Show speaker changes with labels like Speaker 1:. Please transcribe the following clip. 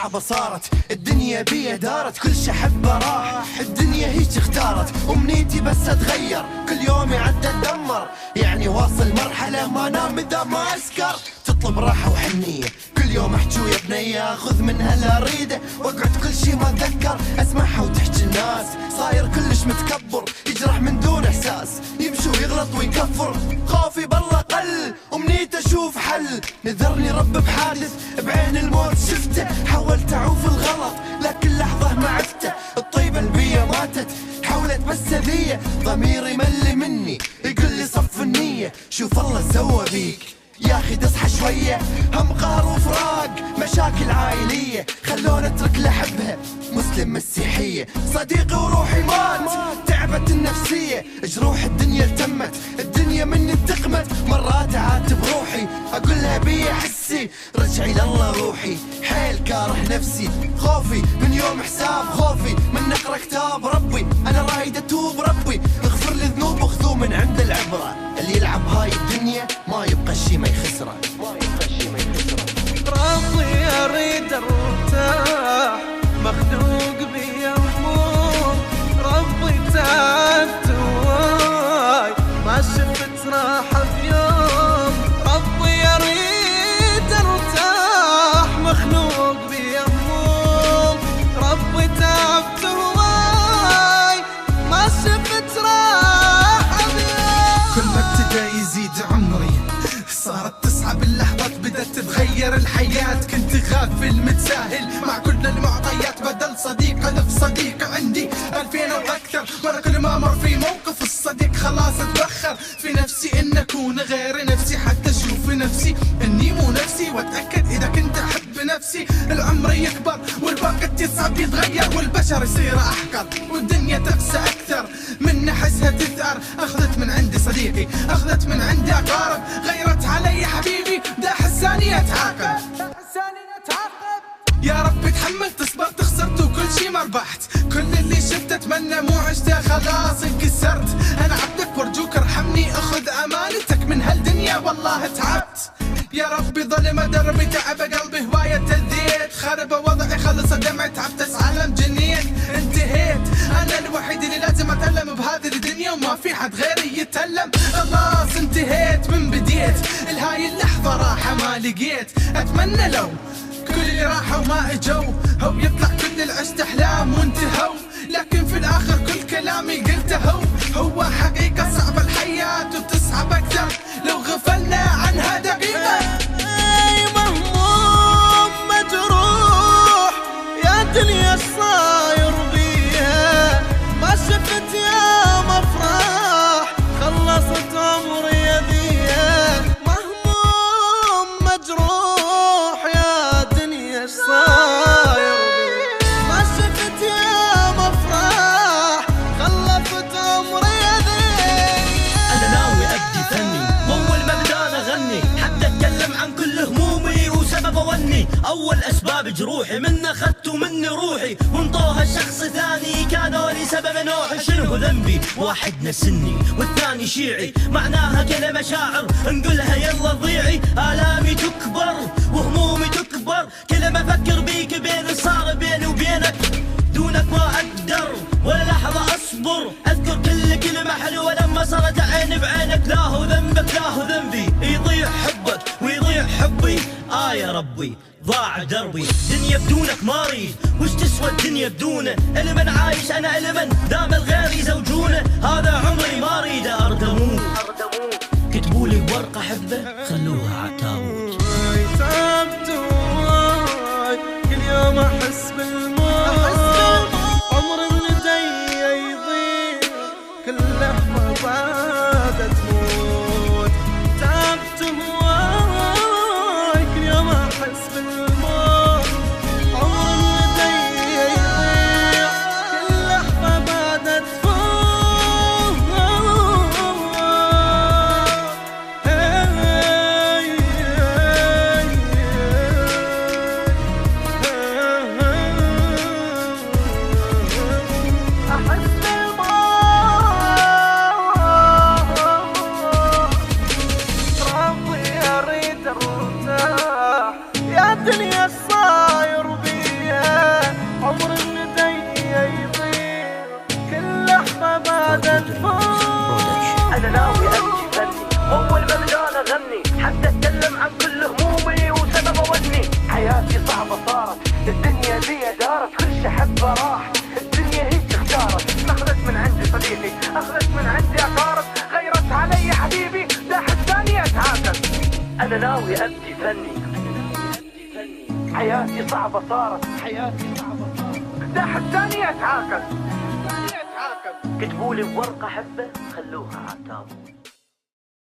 Speaker 1: صعبة صارت، الدنيا بيا دارت، كل شي احبه راح، الدنيا هيك اختارت، امنيتي بس اتغير، كل يوم يعدى اتدمر، يعني واصل مرحلة ما انام اذا ما اسكر، تطلب راحة وحنية، كل يوم احجو يا بنية، خذ منها اللي اريده، واقعد كل شي ما اتذكر، اسمعها وتحكي الناس، صاير كلش متكبر، يجرح من دون احساس، يمشي ويغلط ويكفر، خوفي بالله قل، امنيت اشوف حل، نذرني رب بحادث، بعين الموت شفته، حاولت اعوف الغلط، لكن لحظة ما عفته، الطيبة البية ماتت، حاولت بس اذية، ضميري ملي مني، يقول لي صف النية، شوف الله سوى بيك، يا اخي تصحى شوية، هم قهر وفراق، مشاكل عائلية، خلونا اترك لحبها، مسلم مسيحية، صديقي وروحي مات، تعبت النفسية، جروح الدنيا التمت، الدنيا مني انتقمت، مرات اعاتب روحي، اقولها بي حسي، رجعي لله روحي، حيل كاره نفسي، خوفي من يوم حساب، خوفي من نقرا كتاب ربي، انا رايد اتوب ربي، اغفر لي ذنوب وخذوه من عند العبرة، اللي يلعب هاي الدنيا ما يبقى شي ما يخسره،
Speaker 2: ربي اريد ارتاح، مخلوق بي هموم، ربي تعبت واي، ما شفت راحة بيوم، ربي اريد ارتاح، مخلوق بي هموم، ربي تعبت واي، ما شفت راحة بيوم.
Speaker 3: كل ما ابتدى يزيد عمري صارت تصعب اللحظات، بدأت تتغير الحياة، كنت غافل متساهل مع كل المعطيات، بدل صديق ألف صديق عندي 2000 أو أكثر، وأنا كل ما أمر في موقف الصديق خلاص أتبخر في نفسي إن أكون غير نفسي، حتى أشوف نفسي إني مو نفسي، وأتأكد إذا كنت أحب نفسي العمر يكبر، والوقت يصعب يتغير، والبشر يصير أحقر، والدنيا تقسى أكثر من نحسها تثأر، أخذت من عندي صديقي، أخذت من عندي أقارب، غيرت علي حبيبي، دا حساني أتعاقب، يا رب تحمل تصبر، تخسرت وكل شي ما ربحت، كل اللي شفت اتمنى مو عشته، خلاص انكسرت، انا عبدك وارجوك ارحمني، اخذ امانتك من هالدنيا، والله تعبت، يا ربي ظلم دربي، تعب قلبي هواية تذيت، خرب وضعي خلص دمعي، تعبت اسعى جنيت، انتهيت، انا الوحيد اللي لازم اتألم بهذه الدنيا، وما في حد غيري يتألم، خلاص انتهيت من بديت، لهاي اللحظة راحة ما لقيت، اتمنى لو كل اللي راحوا ما اجوا، هو يطلع كل العشت احلام وانتهوا، لكن في الاخر كل كلامي قلته هو حقيقة صعبة الحياة وتصعب اكثر لو غفلنا عنها دقيقة.
Speaker 2: مهموم مجروح يا دنيا صاير بيها، ما شفت يا مفرح، خلصت عمري يديها، مهموم مجروح يا دنيا صاير بيها، ما شفت يا مفرح، خلصت عمري يديها.
Speaker 4: انا ناوي ابدي فني، واول ما بدانا اغني، حتى اتكلم عن كل همومي وسبب اوني، اول اسباب جروحي من اخذت مني روحي، وانطوها الشخص ثاني كانوا لي سبب نوحي، شنو ذنبي؟ واحد نسني والثاني شيعي، معناها كذا مشاعر نقولها يلا ضيعي، الامي تكبر وهمومي تكبر، كل ما افكر بيك بين صار بيني وبينك، دونك ما اقدر ولا لحظة اصبر، اذكر كل كلمة حلوة لما صارت عيني بعينك، لا هو ذنبك لا هو ذنبي، يضيع حبك ويضيع حبي، يا ربي ضاع دربي، دنيا بدونك ما اريد، وش تسوى الدنيا بدونه، المن عايش انا المن، دام الغير يزوجونه، هذا عمري ما اريد ارد اموت، كتبوا لي ورقة حبه خلوها عتاوت،
Speaker 2: تعبت واي، كل يوم احس بالموت، عمر لدي يضيع، كل لحظة بعد تموت، تعبت واي، كل يوم احس بالموت، عمر لدي يضيع، كل لحظة بعد
Speaker 1: الدنيا بيا دارت كل شي حبه راح، الدنيا هيك اختارت.
Speaker 5: اخذت من عندي صديقي، اخذت من عندي اعتارض، غيرت علي حبيبي داح الثانية اتعاكس.
Speaker 4: انا ناوي ابدي فني،
Speaker 1: حياتي صعبه صارت، حياتي صعبه صارت،
Speaker 5: داح الثانية اتعاكس.
Speaker 4: كتبولي بورقة حبة خلوها عالتابوت.